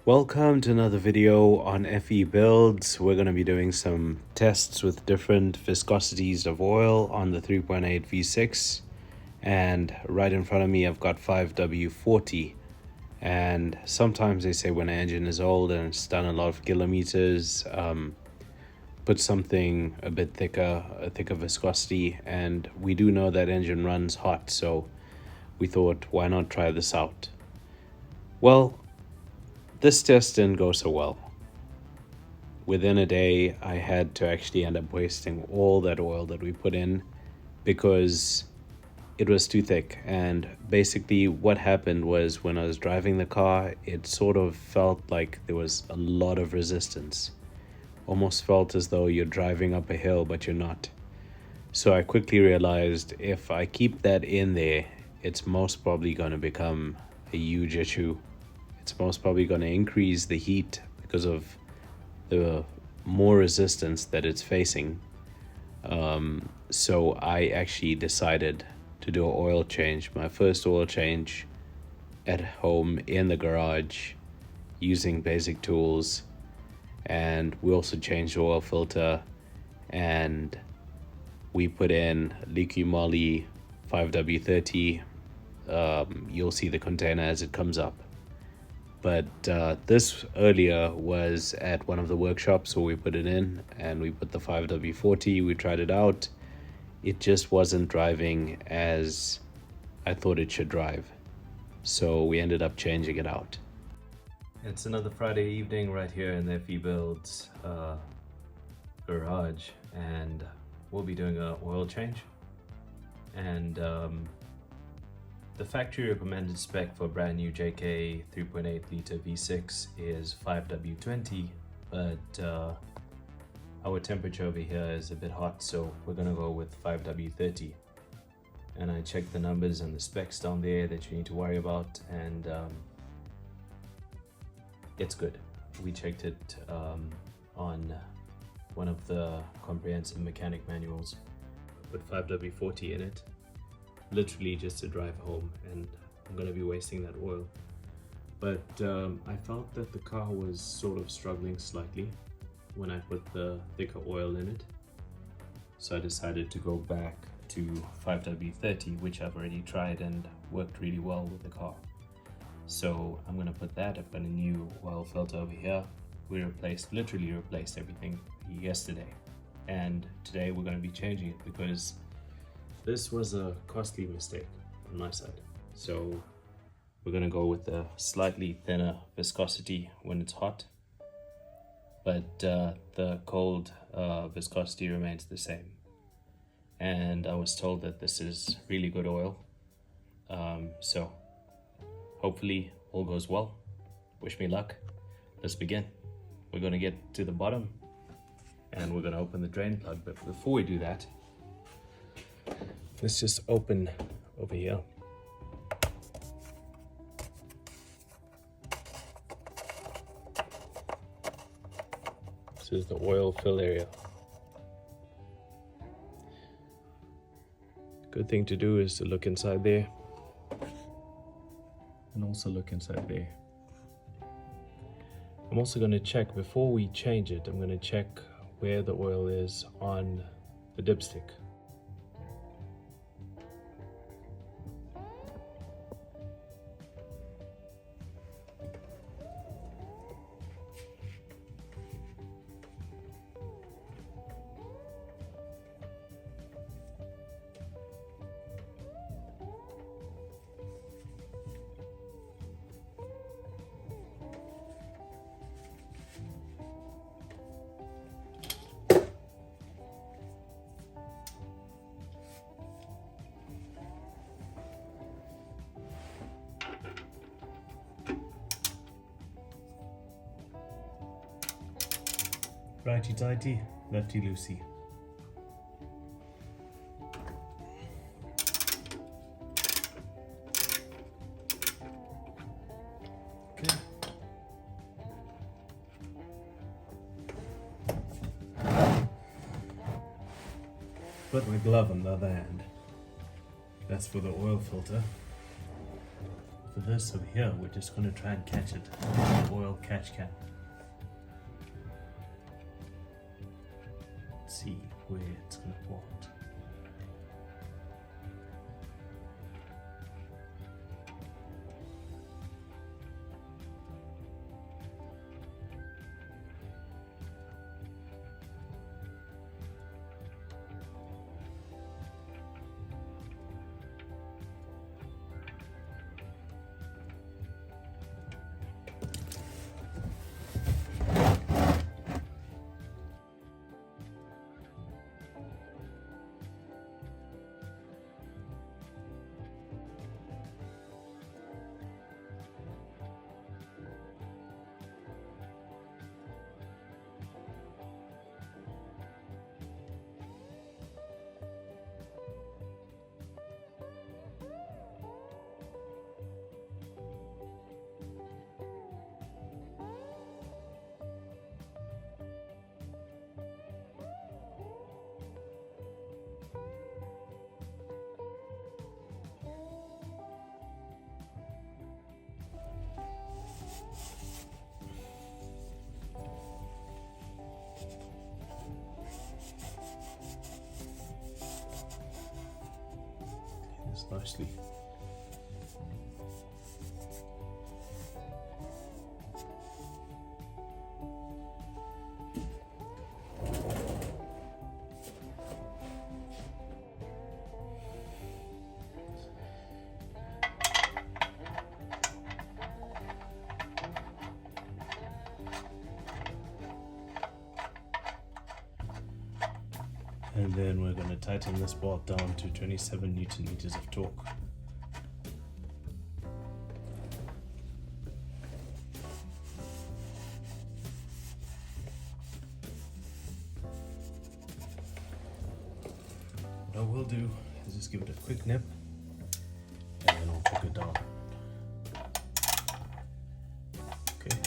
Welcome to another video on FE builds. We're going to be doing some tests with different viscosities of oil on the 3.8 V6, and right in front of me I've got 5w-40. And sometimes they say when an engine is old and it's done a lot of kilometers, put something a bit thicker, a thicker viscosity, and we do know that engine runs hot, so we thought, why not try this out? Well, this test didn't go so well. Within a day, I had to actually end up wasting all that oil that we put in because it was too thick. And basically what happened was when I was driving the car, it sort of felt like there was a lot of resistance. Almost felt as though you're driving up a hill, but you're not. So I quickly realized if I keep that in there, it's most probably going to become a huge issue. It's most probably going to increase the heat because of the more resistance that it's facing. So I actually decided to do an oil change, my first oil change at home in the garage using basic tools. And we also changed the oil filter, and we put in leaky moly 5w-30. You'll see the container as it comes up. But this earlier was at one of the workshops, so we put it in and we put the 5w-40. We tried it out. It just wasn't driving as I thought it should drive, so we ended up changing it out. It's another Friday evening right here in the FE Builds garage, and we'll be doing an oil change. And the factory recommended spec for brand new JK 3.8 liter V6 is 5w-20, but our temperature over here is a bit hot, so we're gonna go with 5w-30. And I checked the numbers and the specs down there that you need to worry about, and it's good. We checked it on one of the comprehensive mechanic manuals. Put 5w-40 in it, literally just to drive home, and I'm gonna be wasting that oil. But I felt that the car was sort of struggling slightly when I put the thicker oil in it, so I decided to go back to 5w-30, which I've already tried and worked really well with the car. So I'm gonna put that. I've got a new oil filter over here. We literally replaced everything yesterday, and today we're gonna be changing it because this was a costly mistake on my side. So we're gonna go with a slightly thinner viscosity when it's hot, but the cold viscosity remains the same. And I was told that this is really good oil. So hopefully all goes well. Wish me luck. Let's begin. We're gonna get to the bottom and we're gonna open the drain plug. But before we do that, let's just open over here. This is the oil fill area. Good thing to do is to look inside there and also look inside there. I'm also going to check, before we change it, I'm going to check where the oil is on the dipstick. Righty tighty, lefty loosey. Okay. Put my glove on the other hand. That's for the oil filter. For this over here, we're just going to try and catch it. Oil catch can. Let's see where it's going to pour out. Nicely. And then we're going to tighten this bolt down to 27 Newton meters of torque. What I will do is just give it a quick nip and then I'll torque it down. Okay.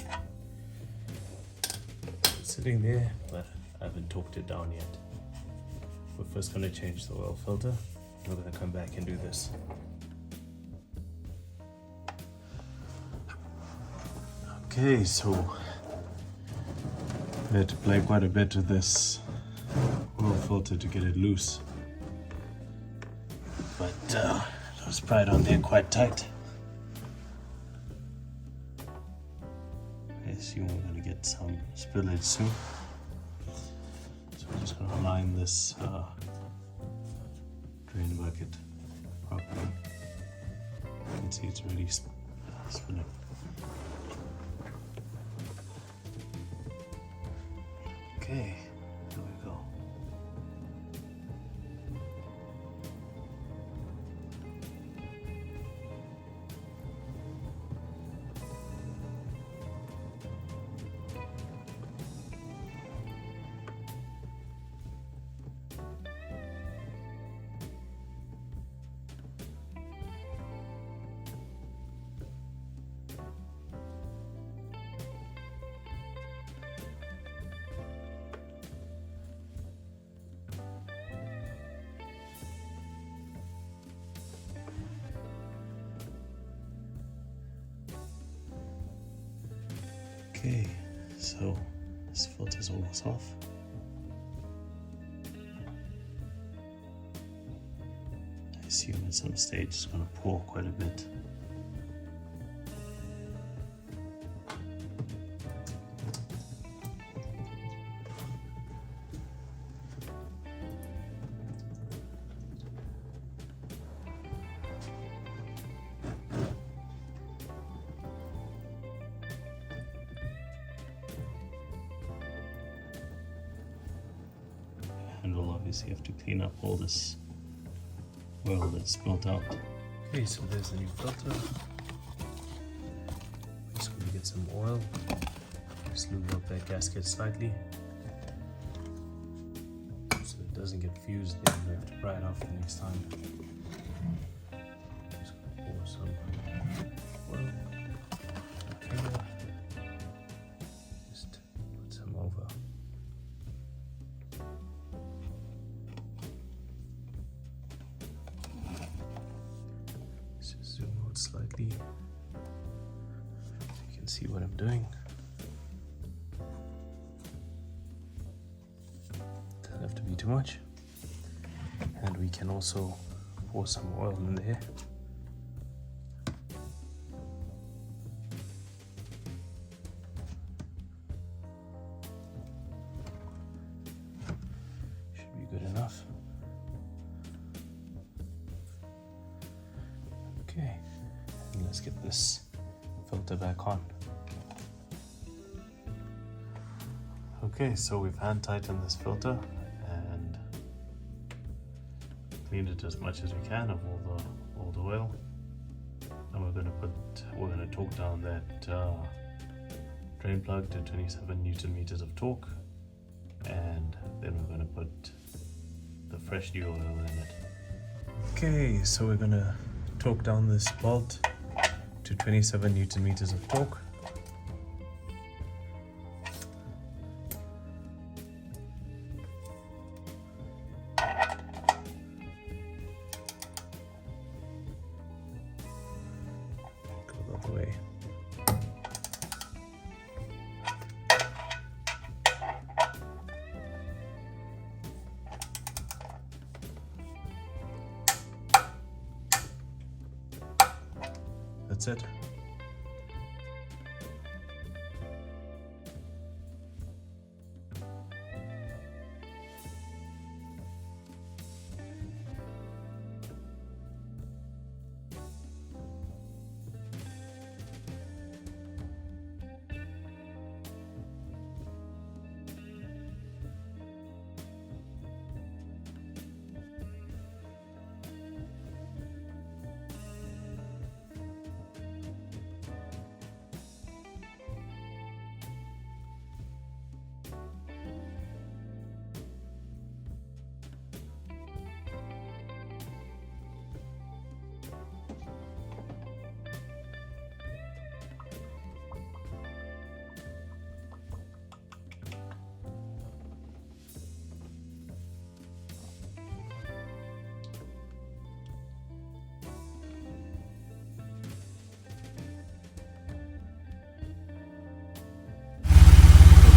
It's sitting there, but I haven't torqued it down yet. We're first going to change the oil filter. We're going to come back and do this. Okay, so I had to play quite a bit with this oil filter to get it loose, but it was pried on there quite tight. I assume we're going to get some spillage soon. So we're just going to line this drain bucket properly. You can see it's already spilling. Okay, there we go. Okay, so this filter's almost off. I assume at some stage it's going to pour quite a bit. And we'll obviously have to clean up all this oil that's spilt out. Okay, so there's the new filter. Just going to get some oil. Just lube up that gasket slightly so it doesn't get fused. Then we have to pry it off the next time. Just going to pour some oil. Okay. Just put some over. Let's just zoom out slightly. see what I'm doing. Doesn't have to be too much. And we can also pour some oil in there. Should be good enough. Okay, and let's get this filter back on. Okay, so we've hand tightened this filter and cleaned it as much as we can of all the oil. And we're gonna torque down that drain plug to 27 Newton meters of torque, and then we're gonna put the fresh new oil in it. Okay, so we're gonna torque down this bolt to 27 Newton meters of torque. Go the other way. That's it.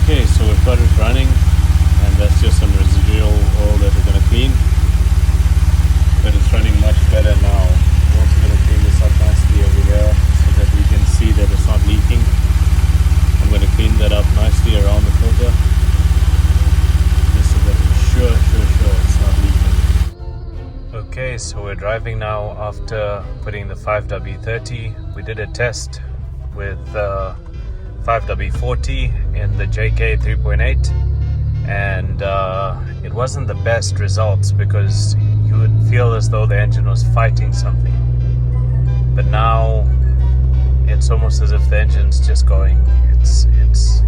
Okay, so we've got it running, and that's just some residual oil that we're going to clean. But it's running much better now. We're also going to clean this up nicely over here so that we can see that it's not leaking. I'm going to clean that up nicely around the filter, just so that we're sure it's not leaking. Okay, so we're driving now after putting the 5w-30. We did a test with 5w-40 in the JK 3.8, and it wasn't the best results because you would feel as though the engine was fighting something. But now it's almost as if the engine's just going. It's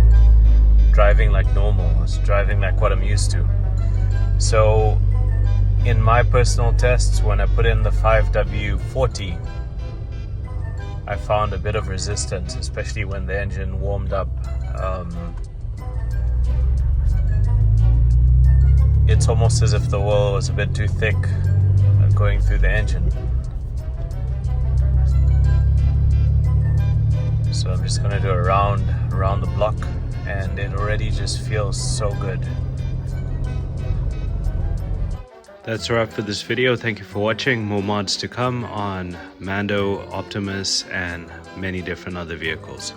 driving like normal. It's driving like what I'm used to. So in my personal tests, when I put in the 5w-40, I found a bit of resistance, especially when the engine warmed up. It's almost as if the oil was a bit too thick going through the engine. So I'm just going to do a round around the block, and it already just feels so good. That's a wrap for this video. Thank you for watching. More mods to come on Mando, Optimus, and many different other vehicles.